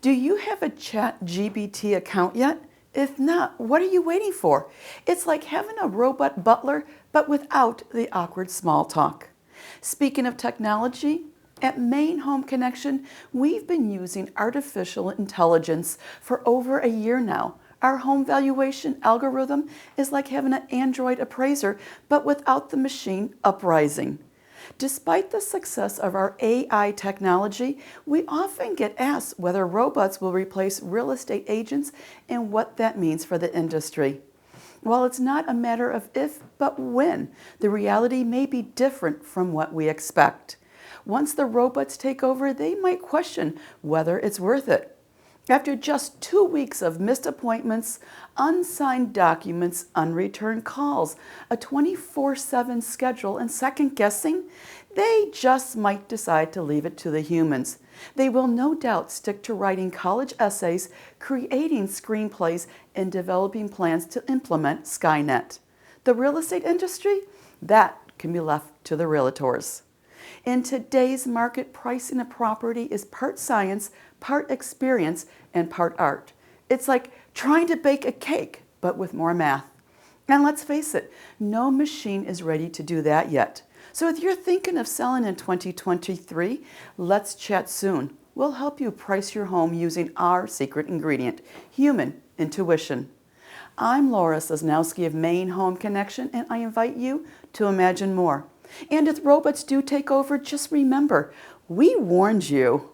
Do you have a ChatGPT account yet? If not, what are you waiting for? It's like having a robot butler, but without the awkward small talk. Speaking of technology, at Maine Home Connection, we've been using artificial intelligence for over a year now. Our home valuation algorithm is like having an Android appraiser, but without the machine uprising. Despite the success of our AI technology, we often get asked whether robots will replace real estate agents and what that means for the industry. While it's not a matter of if, but when, the reality may be different from what we expect. Once the robots take over, they might question whether it's worth it. After just 2 weeks of missed appointments, unsigned documents, unreturned calls, a 24/7 schedule, and second guessing, they just might decide to leave it to the humans. They will no doubt stick to writing college essays, creating screenplays, and developing plans to implement Skynet. The real estate industry? That can be left to the realtors. In today's market, pricing a property is part science, part experience, and part art. It's like trying to bake a cake, but with more math. And let's face it, no machine is ready to do that yet. So if you're thinking of selling in 2023, let's chat soon. We'll help you price your home using our secret ingredient, human intuition. I'm Laura Sosnowski of Maine Home Connection, and I invite you to imagine more. And if robots do take over, just remember, we warned you.